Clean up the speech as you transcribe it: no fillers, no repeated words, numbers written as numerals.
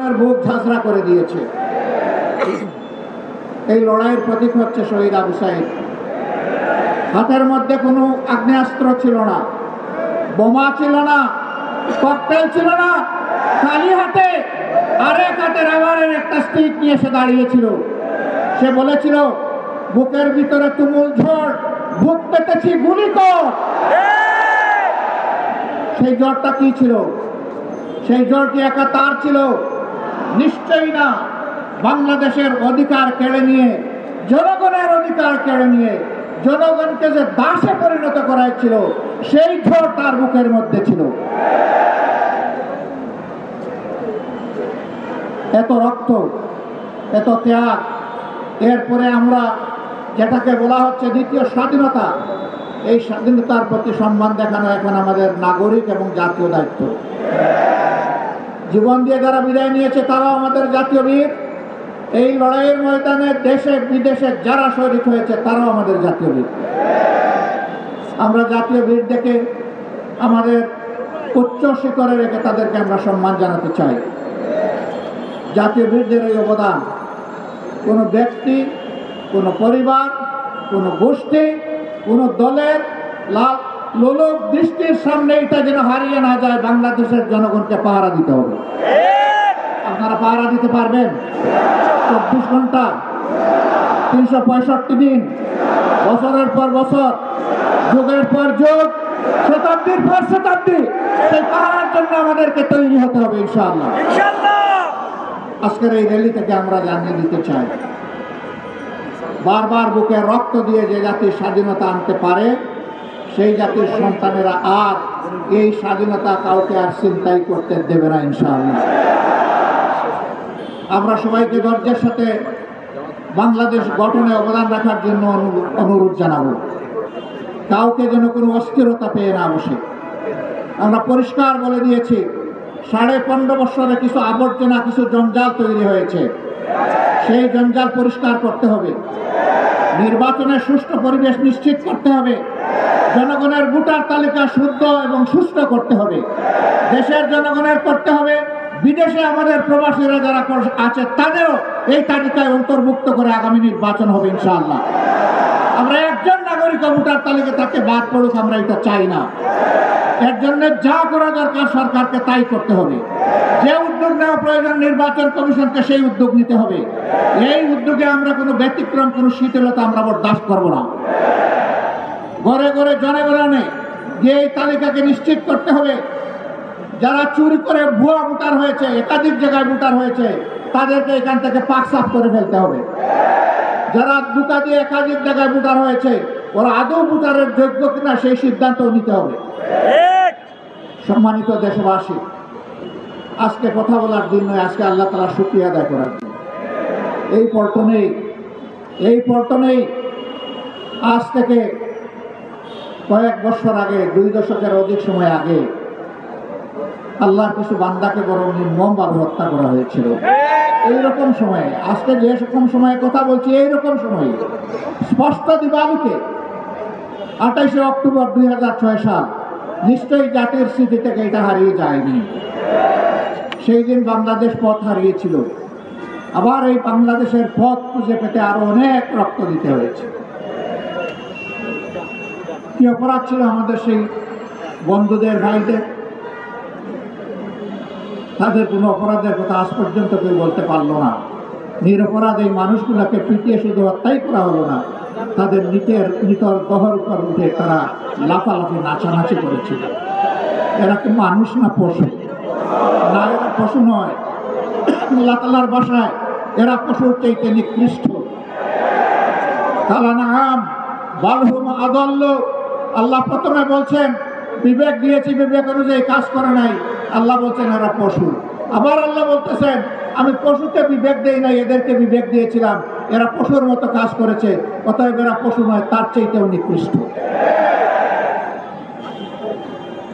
মুসলমানের বুক ঝাঁঝরা করে দিয়েছে। এই লড়াইয়ের প্রতীক হচ্ছে শহীদ আবু সাঈদ। হাতের মধ্যে কোনো আগ্নেয়াস্ত্র ছিল না, বোমা ছিল না, ককটেল ছিল না, খালি হাতে আরেক হাতে রাবারের একটা স্টিক নিয়ে সে দাঁড়িয়েছিল। সে বলেছিল, বুকের ভিতরে তুমুল ঝড়, বুক পেতেছি গুলি কর। সেই জ্বরটা কি ছিল? সেই জ্বর কি একা তার ছিল? নিশ্চয়ই না। বাংলাদেশের অধিকার কেড়ে নিয়ে, জনগণের অধিকার কেড়ে নিয়ে জনগণকে যে দাসে পরিণত করা ছিল, সেই ঝড় তার বুকের মধ্যে ছিল। এত রক্ত, এত ত্যাগ, এরপরে আমরা যেটাকে বলা হচ্ছে দ্বিতীয় স্বাধীনতা, এই স্বাধীনতার প্রতি সম্মান দেখানো এখন আমাদের নাগরিক এবং জাতীয় দায়িত্ব। জীবন দিয়ে যারা বিদায় নিয়েছে তারাও আমাদের জাতীয় বীর। এই লড়াইয়ের ময়দানে দেশে বিদেশে যারা শহীদ হয়েছে তারাও আমাদের জাতীয় বীর। আমরা জাতীয় বীর দেখে আমাদের উচ্চ শিখরে রেখে তাদেরকে আমরা সম্মান জানাতে চাই। জাতীয় বীরদের এই অবদান কোনো ব্যক্তি, কোনো পরিবার, কোনো গোষ্ঠী, কোনো দলের লোলক দৃষ্টির সামনে এটা যেন হারিয়ে না যায়। বাংলাদেশের জনগণকে পাহারা দিতে হবে। আপনারা পাহারা দিতে পারবেন? 24 ঘন্টা, 365 দিন, বছরের পর বছর, যুগের পর যুগ, শতাব্দীর পর শতাব্দী, সেই পাহারার জন্য আমাদেরকে তৈরি হতে হবে ইনশাআল্লাহ। আজকের এই র্যালি থেকে আমরা জানিয়ে দিতে চাই, বারবার বুকে রক্ত দিয়ে যে জাতির স্বাধীনতা আনতে পারে, সেই জাতির সন্তানেরা আর এই স্বাধীনতা কাউকে আর চিন্তাই করতে দেবে না ইনশাআল্লাহ। আমরা সবাইকে ধৈর্যের সাথে বাংলাদেশ গঠনে অবদান রাখার জন্য অনুরোধ জানাবো। কাউকে যেন কোনো অস্থিরতা পেয়ে না বসে। আমরা পরিষ্কার বলে দিয়েছি, 15.5 বছরে কিছু আবর্জনা, কিছু জঞ্জাল তৈরি হয়েছে, সেই জঞ্জাল পরিষ্কার করতে হবে। নির্বাচনের সুষ্ঠু পরিবেশ নিশ্চিত করতে হবে। জনগণের ভোটার তালিকা শুদ্ধ এবং সুষ্ঠু করতে হবে। দেশের জনগণের করতে হবে, বিদেশে আমাদের প্রবাসীরা যারা আছে তাদেরও এই তালিকায় অন্তর্ভুক্ত করে আগামী নির্বাচন হবে ইনশাআল্লাহ। আমরা একজন নাগরিক ভোটার তালিকা তাকে বাদ পড়ুক, আমরা এটা চাই না। এর জন্য যা করা দরকার সরকারকে তাই করতে হবে। যে উদ্যোগ নেওয়া প্রয়োজন নির্বাচন কমিশনকে সেই উদ্যোগ নিতে হবে। এই উদ্যোগে আমরা কোনো ব্যতিক্রম, কোনো শিথিলতা আমরা বরদাস্ত করব না। ঘরে ঘরে জনগণে যে এই তালিকাকে নিশ্চিত করতে হবে। যারা চুরি করে ভুয়া ভোটার হয়েছে, একাধিক জায়গায় ভোটার হয়েছে, তাদেরকে এখান থেকে পাক সাফ করে ফেলতে হবে। যারা দুটা দিয়ে একাধিক জায়গায় ভোটার হয়েছে, ওরা আদৌ ভোটারের যোগ্য কিনা সেই সিদ্ধান্ত নিতে হবে। সম্মানিত দেশবাসী, আজকে কথা বলার দিন নয়, আজকে আল্লাহ তাআলা শুকরিয়া আদায় করার দিন। এই পল্টনেই আজ থেকে কয়েক বছর আগে, 2 দশকের অধিক সময় আগে, আল্লাহর কিছু বান্দাকে বড় নির্মমভাবে হত্যা করা হয়েছিল। এইরকম সময়ে, আজকে যে রকম সময়ে কথা বলছি, এইরকম সময়ে স্পষ্ট দিবালিকে 28 অক্টোবর 2006 সাল, নিশ্চয়ই জাতির স্মৃতি থেকে এটা হারিয়ে যায়নি। সেই দিন বাংলাদেশ পথ হারিয়েছিল। আবার এই বাংলাদেশের পথ খুঁজে পেতে আরো অনেক রক্ত দিতে হয়েছে। কি অপরাধ ছিল আমাদের সেই বন্ধুদের, ভাইদের? তাদের কোনো অপরাধের কথা আজ পর্যন্ত কেউ বলতে পারলো না। নিরপরাধ এই মানুষগুলোকে পিটিয়ে শুধু হত্যাই করা হলো না, তাদের নিতর দহর উপর উঠে তারা লাফালাফি, নাচানাচি করেছিল। এরা কি মানুষ না পশু? না, এরা পশু নয়। আল্লাহ তাআলার ভাষায় এরা পশুর চাইতে নিকৃষ্ট। কালানাম বালহুম আদাল্ল। আল্লাহ প্রথমে বলছেন বিবেক দিয়েছি, বিবেক অনুযায়ী কাজ করে নাই। আল্লাহ বলছেন এরা পশু। আবার আল্লাহ বলতেছেন আমি পশুকে বিবেক দেই নাই, এদেরকে বিবেক দিয়েছিলাম, এরা পশুর মতো কাজ করেছে, অতএব এরা পশু নয়, তার চাইতেও নিকৃষ্ট।